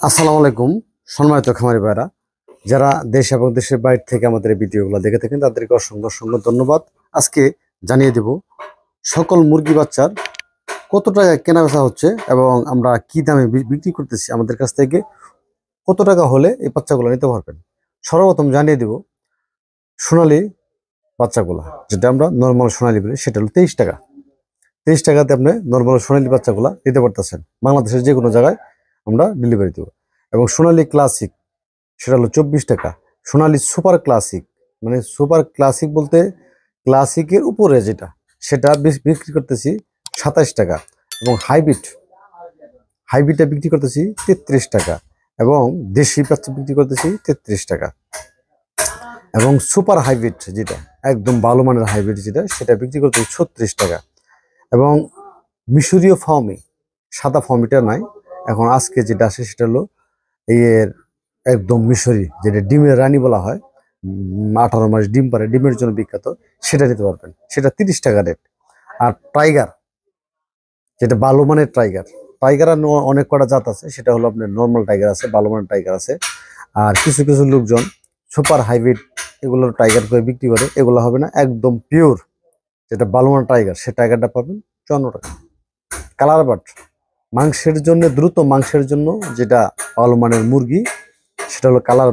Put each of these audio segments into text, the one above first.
আসসালামু আলাইকুম সম্মানিত খামারি ভাইরা, যারা দেশ এবং দেশের বাইরে থেকে আমাদের এই ভিডিওগুলো দেখে থাকেন তাদেরকে অসংখ্য অসংখ্য ধন্যবাদ। আজকে জানিয়ে দেব সকল মুরগি বাচ্চার কত টাকা কেনা বেচা হচ্ছে এবং আমরা কি দামে বিক্রি করতেছি। আমাদের কাছ থেকে কত টাকা হলে এই বাচ্চাগুলো নিতে পারবেন। সর্বপ্রথম জানিয়ে দেব সোনালী বাচ্চাগুলো, যেটা আমরা নর্মাল সোনালী বলি, সেটা হলো 23 টাকা। 23 টাকাতে আপনি নর্মাল সোনালী বাচ্চাগুলো নিতে পারতেছেন। বাংলাদেশের যে কোনো জায়গায় আমরা ডেলিভারি দেবো। এবং সোনালী ক্লাসিক সেটা হলো 24 টাকা। সোনালী সুপার ক্লাসিক, মানে সুপার ক্লাসিক বলতে ক্লাসিকের উপরে যেটা, সেটা বিক্রি করতেছি 27 টাকা। এবং হাইব্রিডটা বিক্রি করতেছি 33 টাকা। এবং দেশি বাচ্চা বিক্রি করতেছি 33 টাকা। এবং সুপার হাইব্রিড যেটা একদম ভালো মানের হাইব্রিড যেটা, সেটা বিক্রি করতেছি 36 টাকা। এবং মিশরীয় ফার্মি, সাদা ফার্মিটা নাই এখন, আজকে যেটা আসে সেটা হলো এর একদম মিশরি, যেটা ডিমের রানী বলা হয়, 18 মাস ডিম পারে, ডিমের জন্য বিখ্যাত, সেটা নিতে পারবেন, সেটা 30 টাকা রেট। আর টাইগার, যেটা ভালো মানের টাইগার, টাইগার আর অনেক কটা জাত আছে, সেটা হলো আপনার নর্মাল টাইগার আছে, ভালো মানের টাইগার আছে। আর কিছু কিছু লোকজন সুপার হাইব্রিড এগুলোর টাইগার করে বিক্রি করে, এগুলো হবে না, একদম পিওর যেটা ভালো মানের টাইগার, সে টাইগারটা পাবেন 54 টাকা। কালার বাট মাংসের জন্য, দ্রুত মাংসের জন্য যেটা ভালো মানের মুরগি, সেটা হলো কালার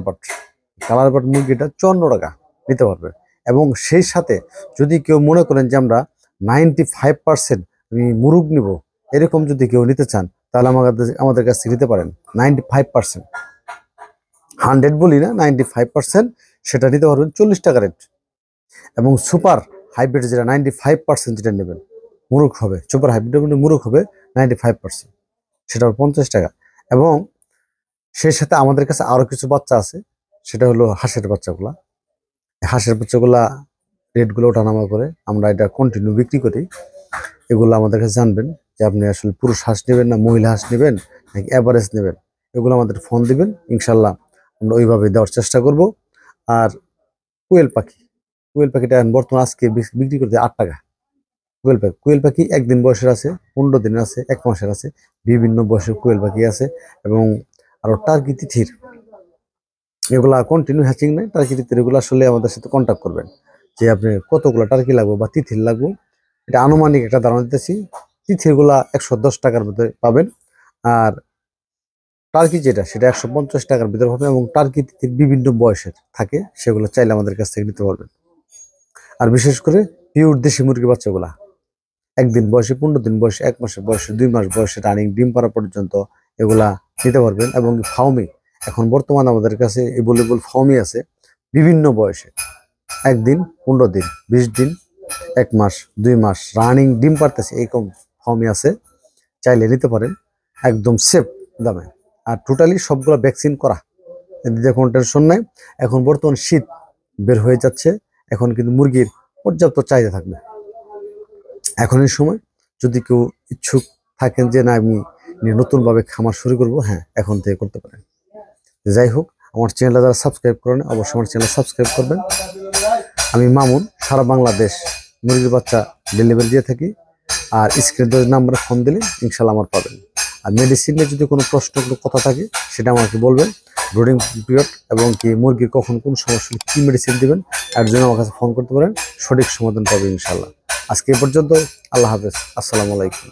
বাট মুরগিটা 54 টাকা নিতে পারবে। এবং সেই সাথে যদি কেউ মনে করেন যে আমরা 95% আমি মুরগ নিব, এরকম যদি কেউ নিতে চান, তাহলে আমাদের কাছ থেকে নিতে পারেন। 95%, 100 বলি না, 95% সেটা নিতে পারবেন 40 টাকা রেট। এবং সুপার হাইব্রিড যেটা 95% যেটা নেবেন মুরগ হবে, সুপার হাইব্রিড মুরগ হবে 95%, সেটা হলো 50 টাকা। এবং সেই সাথে আমাদের কাছে আরো কিছু বাচ্চা আছে, সেটা হলো হাঁসের বাচ্চাগুলা। হাঁসের বাচ্চাগুলা রেটগুলো ওঠানামা করে, আমরা এটা কন্টিনিউ বিক্রি করি। এগুলো আমাদের কাছে জানবেন যে আপনি আসলে পুরুষ হাঁস নেবেন না মহিলা হাঁস নেবেন নাকি অ্যাভারেজ নেবেন, এগুলো আমাদের ফোন দিবেন, ইনশাল্লাহ আমরা ওইভাবে দেওয়ার চেষ্টা করব। আর কোয়েল পাখিটা বর্তমান আজকে বিক্রি করতে 8 টাকা। কোয়েল পাখি একদিন বয়সের আছে, 15 দিনের আছে, 1 মাসের আছে, বিভিন্ন বয়সের কোয়েল পাখি আছে। এবং আরো টার্কি তিথির, এগুলা কন্টিনিউ হ্যাচিং নেই, টার্কি তিথির এগুলো আসলে আমাদের সাথে কন্ট্যাক্ট করবেন যে আপনি কতগুলো টার্কি লাগবে বা তিথির লাগবে। এটা আনুমানিক একটা ধারণা দিতেছি, তিথিরগুলা 110 টাকার মধ্যে পাবেন। আর টার্কি যেটা, সেটা 150 টাকার ভিতরে পাবেন। এবং টার্কি তিথির বিভিন্ন বয়সের থাকে, সেগুলো চাইলে আমাদের কাছ থেকে নিতে পারবেন। আর বিশেষ করে পিওর দেশি মুরগির বাচ্চাগুলা একদিন বয়সে, 15 দিন বয়সে, 1 মাসের বয়সে, 2 মাস বয়সে, রানিং ডিম পাড়া পর্যন্ত এগুলা নিতে পারবেন। এবং ফার্মি এখন বর্তমানে আমাদের কাছে এভেলেবল ফার্মি আছে বিভিন্ন বয়সে, 1 দিন, 15 দিন, 20 দিন, 1 মাস, 2 মাস রানিং ডিম পারতেছে, এরকম ফার্মি আছে, চাইলে নিতে পারেন একদম সেফ দামে। আর টোটালি সবগুলো ভ্যাকসিন করা, এদিকে কোনো টেনশন নাই। এখন বর্তমান শীত বের হয়ে যাচ্ছে, এখন কিন্তু মুরগির পর্যাপ্ত চাহিদা থাকবে। এখন এই সময় যদি কেউ ইচ্ছুক থাকেন যে না আমি নতুনভাবে খামার শুরু করব, হ্যাঁ এখন থেকে করতে পারেন। যাই হোক, আমার চ্যানেলটা যারা সাবস্ক্রাইব করেন অবশ্যই আমার চ্যানেল সাবস্ক্রাইব করবেন। আমি মামুন, সারা বাংলাদেশ মুরগির বাচ্চা ডেলিভারি দিয়ে থাকি। আর স্ক্রিনে নাম্বারে ফোন দিলে ইনশাল্লাহ আমার পাবেন। আর মেডিসিনে যদি কোনো প্রশ্ন, কোনো কথা থাকে, সেটা আমাকে বলবেন। ব্রিডিং পিরিয়ড এবং কি মুরগির কখন কোন সমস্যা, কী মেডিসিন দিবেন, এর জন্য আমার কাছে ফোন করতে পারেন, সঠিক সমাধান পাবে ইনশাল্লাহ। আজকে এ পর্যন্ত, আল্লাহ হাফেজ, আসসালামু আলাইকুম।